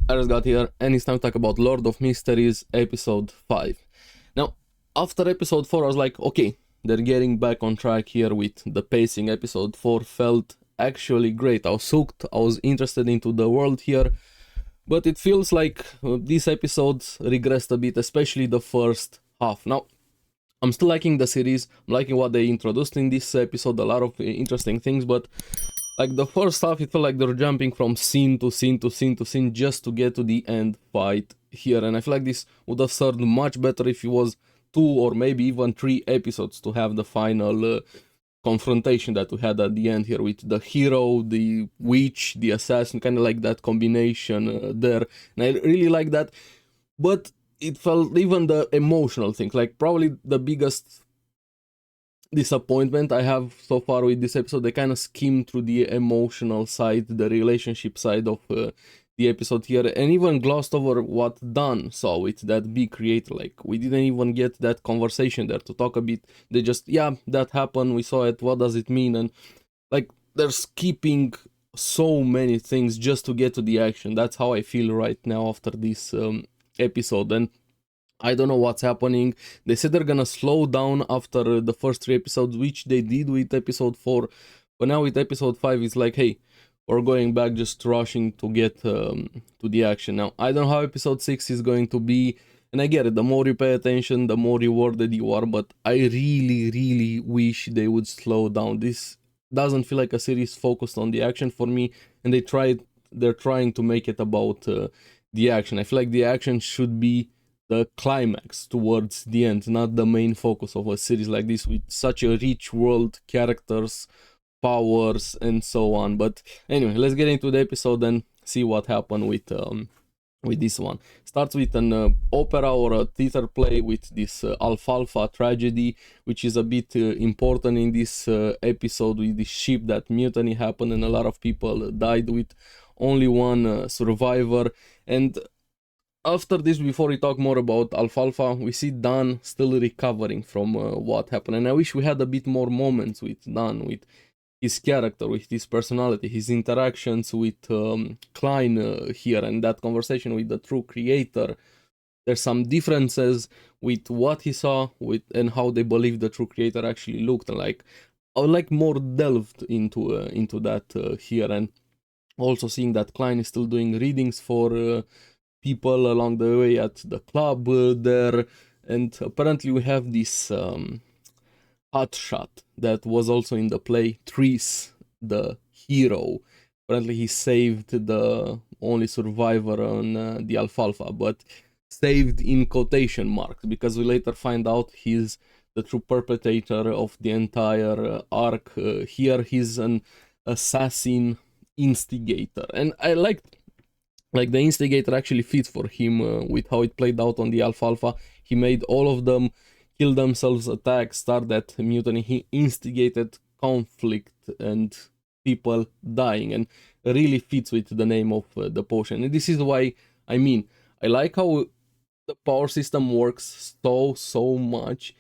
Arsgard here, and it's time to talk about Lord of Mysteries episode 5. Now, after episode 4, I was like, okay, they're getting back on track here with the pacing. Episode 4 felt actually great. I was hooked, I was interested into the world here, but it feels like these episodes regressed a bit, especially the first half. Now, I'm still liking the series, I'm liking what they introduced in this episode, a lot of interesting things, but like the first half, it felt like they're jumping from scene to scene to scene to scene just to get to the end fight here. And I feel like this would have served much better if it was 2 or maybe even 3 episodes to have the final confrontation that we had at the end here with the hero, the witch, the assassin, kind of like that combination there. And I really like that. But it felt even the emotional things, like probably the biggest disappointment I have so far with this episode. They kind of skimmed through the emotional side, the relationship side of the episode here, and even glossed over what Dan saw with that big creator. Like, we didn't even get that conversation there to talk a bit. They just, yeah, that happened, we saw it, what does it mean? And like, they're skipping so many things just to get to the action. That's how I feel right now after this episode. And I don't know what's happening. They said they're gonna slow down after the first 3 episodes, which they did with episode 4. But now with episode 5, it's like, hey, we're going back, just rushing to get to the action. Now, I don't know how episode 6 is going to be. And I get it, the more you pay attention, the more rewarded you are. But I really, really wish they would slow down. This doesn't feel like a series focused on the action for me. And they're trying to make it about the action. I feel like the action should be the climax towards the end, not the main focus of a series like this with such a rich world, characters, powers, and so on. But anyway, let's get into the episode and see what happened with this one. Starts with an opera or a theater play with this Alfalfa tragedy, which is a bit important in this episode, with this ship that mutiny happened and a lot of people died, with only one survivor. And after this, before we talk more about Alfalfa, we see Dan still recovering from what happened. And I wish we had a bit more moments with Dan, with his character, with his personality, his interactions with Klein here, and that conversation with the true creator. There's some differences with what he saw with and how they believe the true creator actually looked. And like, I would like more delved into that here, and also seeing that Klein is still doing readings for people along the way at the club there. And apparently we have this hotshot that was also in the play, Tris, the hero. Apparently he saved the only survivor on the Alfalfa, but saved in quotation marks, because we later find out he's the true perpetrator of the entire arc. Here he's an assassin instigator, and I liked, like, the instigator actually fits for him with how it played out on the Alfalfa. He made all of them kill themselves, attack, start that mutiny. He instigated conflict and people dying, and really fits with the name of the potion. And this is why, I mean, I like how the power system works so much,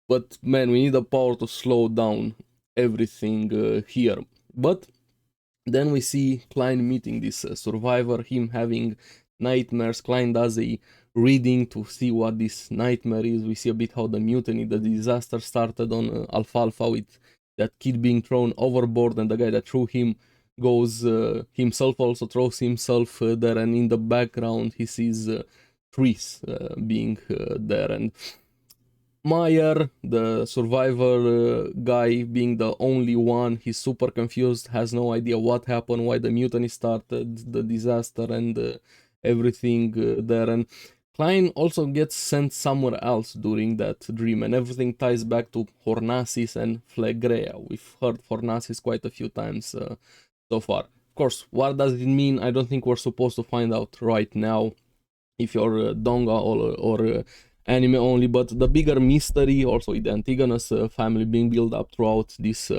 but man, we need the power to slow down everything here. But then we see Klein meeting this survivor, him having nightmares. Klein does a reading to see what this nightmare is. We see a bit how the mutiny, the disaster started on Alfalfa, with that kid being thrown overboard, and the guy that threw him goes himself, also throws himself there, and in the background he sees trees being there. And Meyer, the survivor guy, being the only one, he's super confused, has no idea what happened, why the mutiny started, the disaster, and everything there. And Klein also gets sent somewhere else during that dream, and everything ties back to Hornasis and Phlegrea. We've heard Hornasis quite a few times so far. Of course, what does it mean? I don't think we're supposed to find out right now, if you're Donga or anime only. But the bigger mystery, also with the Antigonus family being built up throughout these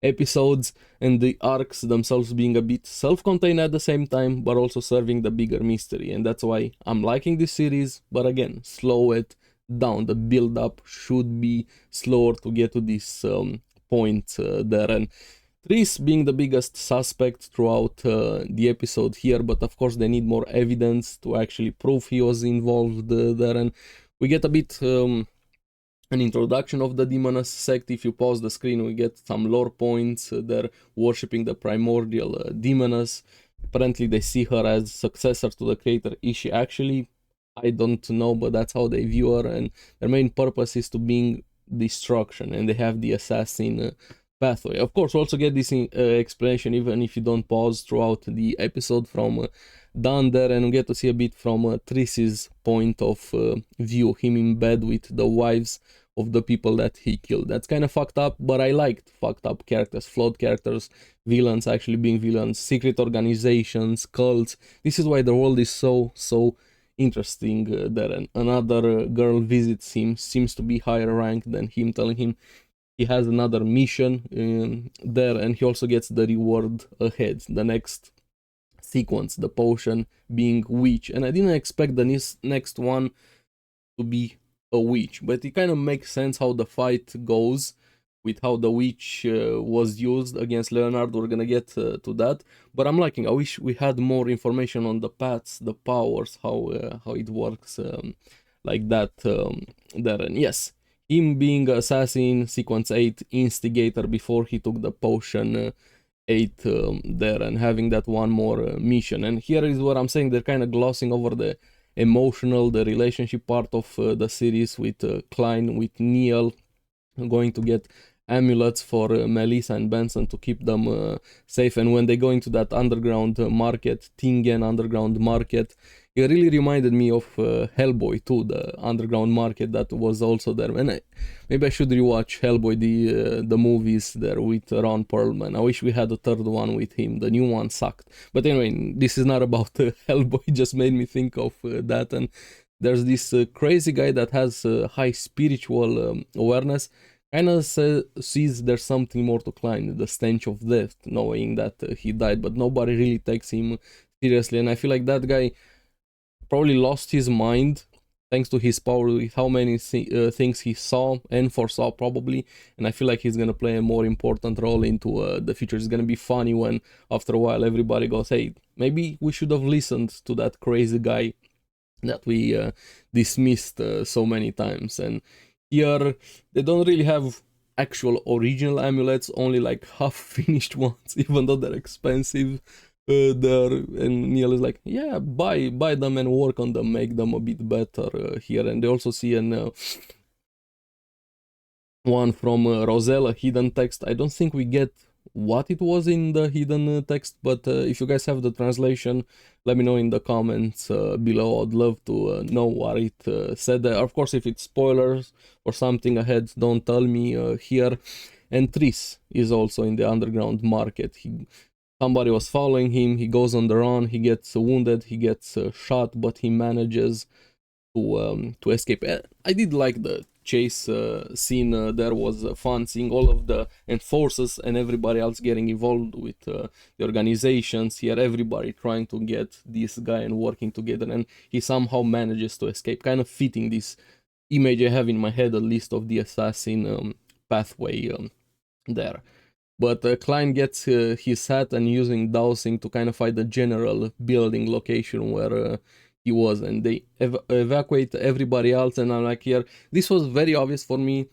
episodes, and the arcs themselves being a bit self-contained at the same time, but also serving the bigger mystery. And that's why I'm liking this series, but again, slow it down. The build-up should be slower to get to this point there. And Triss being the biggest suspect throughout the episode here, but of course they need more evidence to actually prove he was involved there, and we get a bit an introduction of the Demoness sect. If you pause the screen, we get some lore points. They're worshipping the primordial Demoness. Apparently they see her as successor to the creator. Is she actually? I don't know, but that's how they view her, and their main purpose is to bring destruction, and they have the assassin pathway. Of course, we also get this explanation, even if you don't pause throughout the episode, from Dan there, and we get to see a bit from Triss's point of view, him in bed with the wives of the people that he killed. That's kind of fucked up, but I liked fucked up characters, flawed characters, villains actually being villains, secret organizations, cults. This is why the world is so interesting there. And another girl visits him, seems to be higher rank than him, telling him he has another mission there, and he also gets the reward ahead, the next sequence, the potion being witch. And I didn't expect the next one to be a witch, but it kind of makes sense how the fight goes with how the witch was used against Leonard. We're gonna get to that, but I'm liking, I wish we had more information on the paths, the powers, how it works like that there. And yes, him being assassin, sequence 8 instigator before he took the potion 8 there, and having that one more mission. And here is what I'm saying, they're kind of glossing over the emotional, the relationship part of the series with Klein, with Neil, going to get amulets for Melissa and Benson to keep them safe. And when they go into that underground market, Tingen underground market, it really reminded me of Hellboy too, the underground market that was also there. And maybe I should rewatch Hellboy, the movies there with Ron Perlman. I wish we had a third one with him. The new one sucked. But anyway, this is not about Hellboy. It just made me think of that. And there's this crazy guy that has high spiritual awareness. Kind of sees there's something more to Klein, the stench of death, knowing that he died, but nobody really takes him seriously. And I feel like that guy probably lost his mind thanks to his power, with how many things he saw and foresaw probably. And I feel like he's gonna play a more important role into the future. It's gonna be funny when after a while everybody goes, hey, maybe we should have listened to that crazy guy that we dismissed so many times. And here they don't really have actual original amulets, only like half finished ones, even though they're expensive there. And Neil is like, yeah, buy them and work on them, make them a bit better here. And they also see an one from Rosella, hidden text. I don't think we get what it was in the hidden text, but if you guys have the translation, let me know in the comments below. I'd love to know what it said there. Of course, if it's spoilers or something ahead, don't tell me here. And Triss is also in the underground market. Somebody was following him, he goes on the run, he gets wounded, he gets shot, but he manages to escape. I did like the chase scene there, was fun seeing all of the enforcers and everybody else getting involved with the organizations here, everybody trying to get this guy and working together, and he somehow manages to escape, kind of fitting this image I have in my head, at least, of the assassin pathway there. But Klein gets his hat and using dowsing to kind of find the general building location where he was, and they evacuate everybody else. And I'm like, here, this was very obvious for me.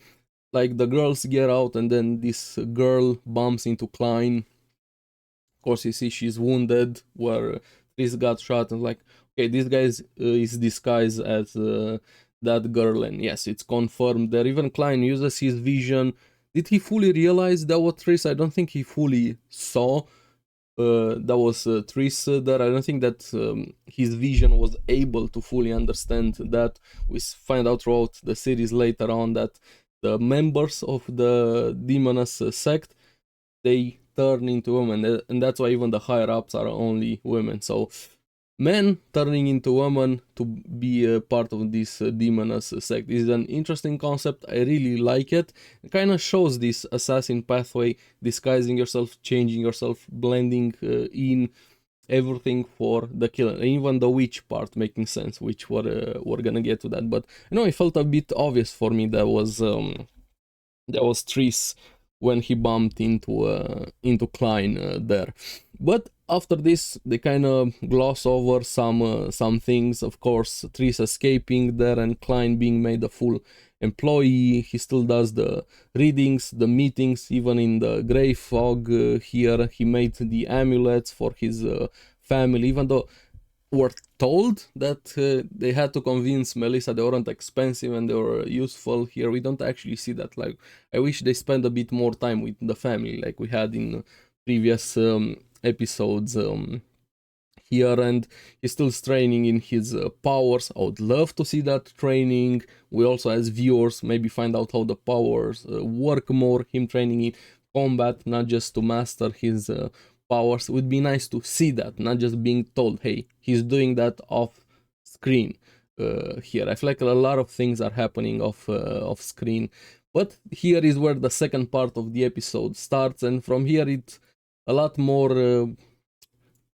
Like, the girls get out, and then this girl bumps into Klein. Of course, you see she's wounded, where Triss got shot, and like, okay, this guy is disguised as that girl, and yes, it's confirmed there. Even Klein uses his vision. Did he fully realize that was Triss? I don't think he fully saw that was Triss there. I don't think that his vision was able to fully understand that. We find out throughout the series later on that the members of the Demoness sect, they turn into women, and that's why even the higher ups are only women. So men turning into women to be a part of this Demoness sect. This is an interesting concept. I really like it. It kind of shows this assassin pathway, disguising yourself, changing yourself, blending in everything for the killer. Even the witch part making sense, which we're gonna get to that. But I know it felt a bit obvious for me that was Triss when he bumped into Klein there. But after this, they kind of gloss over some things. Of course, Tris escaping there and Klein being made a full employee. He still does the readings, the meetings, even in the Grey Fog here. He made the amulets for his family, even though we're told that they had to convince Melissa they weren't expensive and they were useful. Here we don't actually see that. Like, I wish they spent a bit more time with the family like we had in previous episodes here, and he's still training in his powers. I would love to see that training. We also, as viewers, maybe find out how the powers work more, him training in combat, not just to master his powers. It would be nice to see that, not just being told, hey, he's doing that off screen here. I feel like a lot of things are happening off screen, but here is where the second part of the episode starts, and from here it's a lot more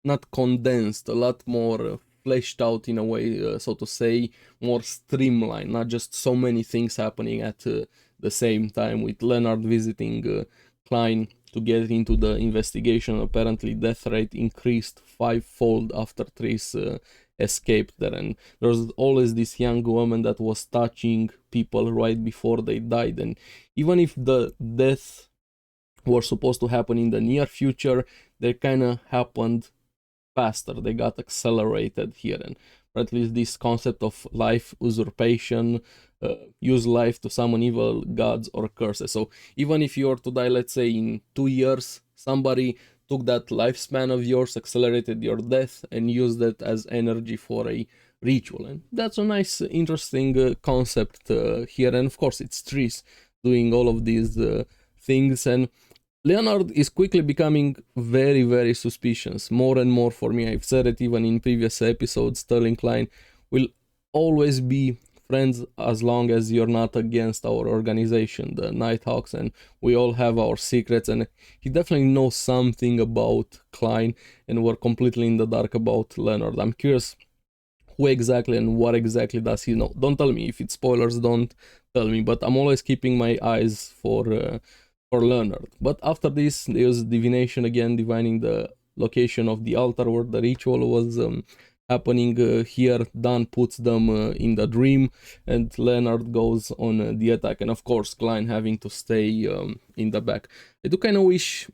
not condensed, a lot more fleshed out in a way, so to say, more streamlined, not just so many things happening at the same time, with Leonard visiting Klein to get into the investigation. Apparently death rate increased 5-fold after Tris escaped there, and there was always this young woman that was touching people right before they died, and even if the deaths were supposed to happen in the near future, they kind of happened faster. They got accelerated here, and or at least this concept of life usurpation, use life to summon evil gods or curses. So even if you were to die, let's say in 2 years, somebody took that lifespan of yours, accelerated your death, and used it as energy for a ritual. And that's a nice, interesting concept here. And of course, it's Tris doing all of these things, and Leonard is quickly becoming very, very suspicious, more and more for me. I've said it even in previous episodes. Sterling Klein will always be friends as long as you're not against our organization, the Nighthawks, and we all have our secrets, and he definitely knows something about Klein, and we're completely in the dark about Leonard. I'm curious who exactly and what exactly does he know. Don't tell me. If it's spoilers, don't tell me, but I'm always keeping my eyes for Leonard. But after this, they use divination again, divining the location of the altar where the ritual was happening. Here, Dan puts them in the dream, and Leonard goes on the attack. And of course, Klein having to stay in the back. I do kind of wish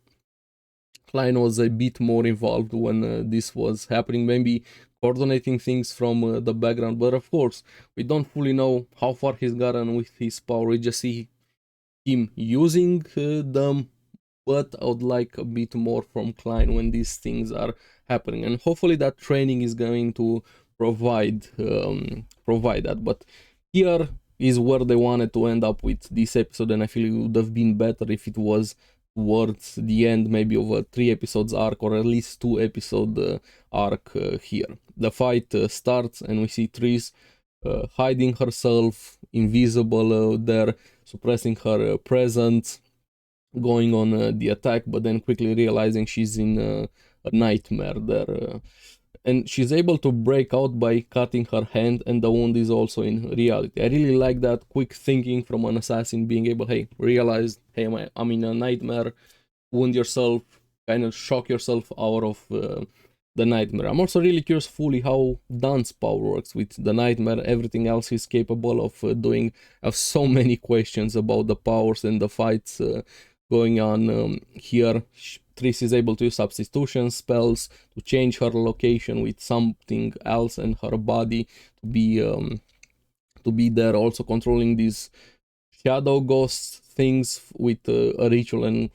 Klein was a bit more involved when this was happening, maybe coordinating things from the background. But of course, we don't fully know how far he's gotten with his power. We just see him using them, but I would like a bit more from Klein when these things are happening, and hopefully that training is going to provide that. But here is where they wanted to end up with this episode, and I feel it would have been better if it was towards the end, maybe of a 3 episodes arc, or at least 2 episode arc here. The fight starts, and we see Tris hiding herself, invisible there, suppressing her presence, going on the attack, but then quickly realizing she's in a nightmare there. And she's able to break out by cutting her hand, and the wound is also in reality. I really like that quick thinking from an assassin, being able, hey, realize, hey, I'm in a nightmare, wound yourself, kind of shock yourself out of the nightmare. I'm also really curious fully how Dan's power works with the nightmare, everything else he's capable of doing. I have so many questions about the powers and the fights going on here. Tris is able to use substitution spells to change her location with something else and her body to be there, also controlling these shadow ghost things with a ritual, and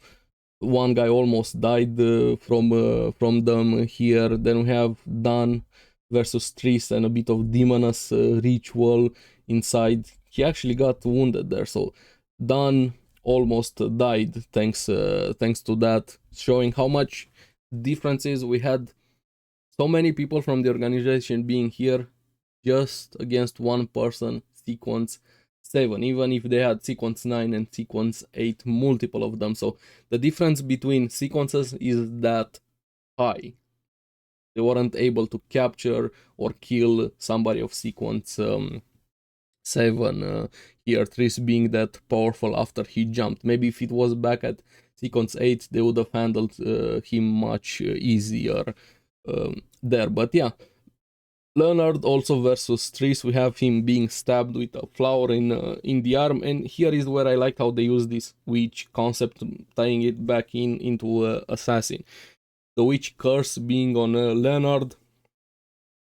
one guy almost died from them here. Then we have Dan versus Tris and a bit of demoness ritual inside. He actually got wounded there, so Dan almost died thanks to that, showing how much differences we had. So many people from the organization being here just against one person, Sequence 7, even if they had Sequence 9 and Sequence 8, multiple of them. So the difference between sequences is that high. They weren't able to capture or kill somebody of Sequence 7 here, Triss being that powerful after he jumped. Maybe if it was back at sequence 8, they would have handled him much easier there. But yeah, Leonard also versus Triss, we have him being stabbed with a flower in the arm, and here is where I like how they use this witch concept, tying it back into Assassin. The witch curse being on Leonard,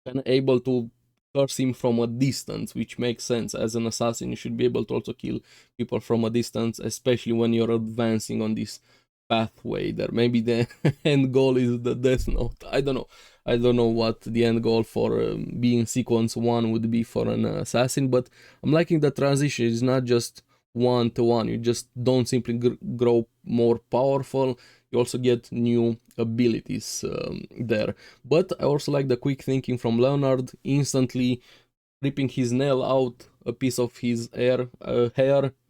and able to curse him from a distance, which makes sense. As an assassin, you should be able to also kill people from a distance, especially when you're advancing on this pathway there. Maybe the end goal is the Death Note. I don't know. I don't know what the end goal for being sequence 1 would be for an assassin, but I'm liking the transition. It's not just 1-to-1. You just don't simply grow more powerful. You also get new abilities there. But I also like the quick thinking from Leonard, instantly ripping his nail out, a piece of his hair.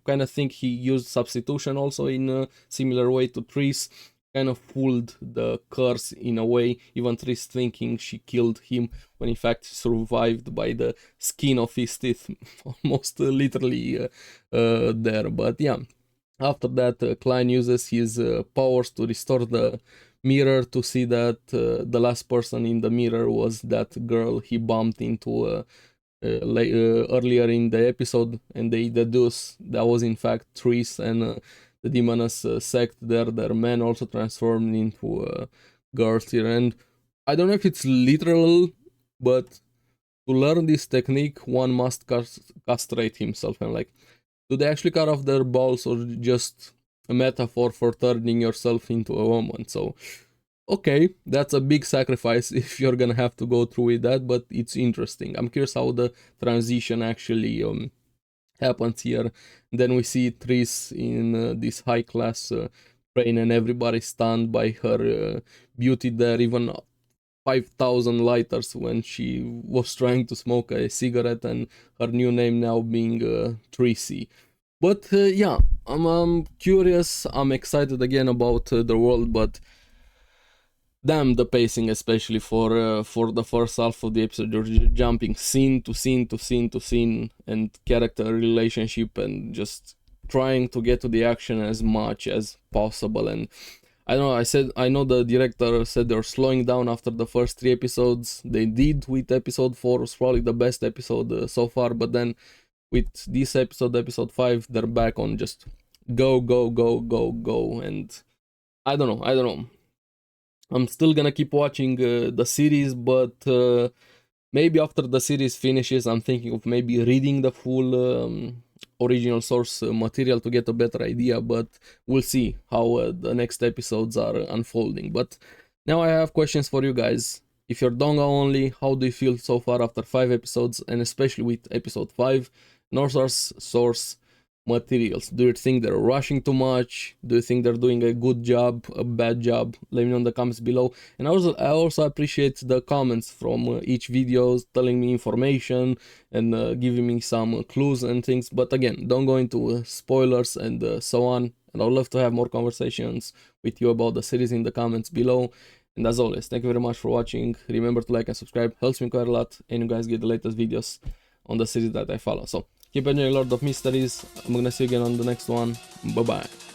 Kind of think he used substitution also in a similar way to Triss. Kind of fooled the curse in a way, even Triss thinking she killed him, when in fact he survived by the skin of his teeth, almost literally there. But yeah, after that, Klein uses his powers to restore the mirror, to see that the last person in the mirror was that girl he bumped into earlier in the episode, and they deduce that was in fact Triss, and the Demoness sect there, their men also transformed into girls here. And I don't know if it's literal, but to learn this technique, one must castrate himself. And like, do they actually cut off their balls, or just a metaphor for turning yourself into a woman? So, okay, that's a big sacrifice if you're gonna have to go through with that, but it's interesting. I'm curious how the transition actually happens here. Then we see Triss in this high-class train, and everybody stunned by her beauty there, even 5,000 lighters when she was trying to smoke a cigarette, and her new name now being Trissy. But yeah, I'm curious, I'm excited again about the world, but damn, the pacing, especially for the first half of the episode, you're jumping scene to scene to scene to scene, and character relationship, and just trying to get to the action as much as possible. And I don't know, I know the director said they're slowing down after the first 3 episodes. They did with episode 4, was probably the best episode so far, but then with this episode 5, they're back on just go, go, go, go, go, and I don't know. I'm still gonna keep watching the series, but maybe after the series finishes, I'm thinking of maybe reading the full original source material to get a better idea, but we'll see how the next episodes are unfolding. But now I have questions for you guys. If you're donga only, how do you feel so far after 5 episodes, and especially with episode 5, North's source materials? Do you think they're rushing too much? Do you think they're doing a good job, a bad job? Let me know in the comments below. And I also appreciate the comments from each video, telling me information and giving me some clues and things. But again, don't go into spoilers and so on. And I would love to have more conversations with you about the series in the comments below. And as always, thank you very much for watching. Remember to like and subscribe, helps me quite a lot, and you guys get the latest videos on the series that I follow. So keep enjoying Lord of Mysteries. I'm gonna see you again on the next one. Bye bye.